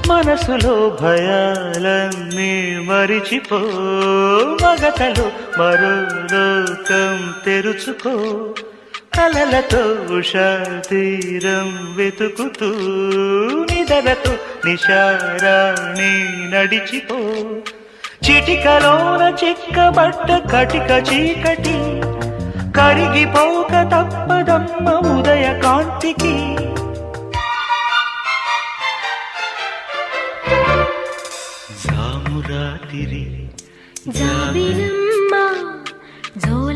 మనసులో భయాలన్నీ మరిచిపో, మగతలో మరో లోకం తెరుచుకో, కలలతో ఉషా తీరం వెతుకుతూ నిదలతో నిశారాణి నడిచిపో. చిటికలోన చిక్కబట్ట కటిక చీకటి కరిగిపోక తప్పదమ్మ ఉదయ కాంతికి. జామురాతిరి జాబిలమ్మ జో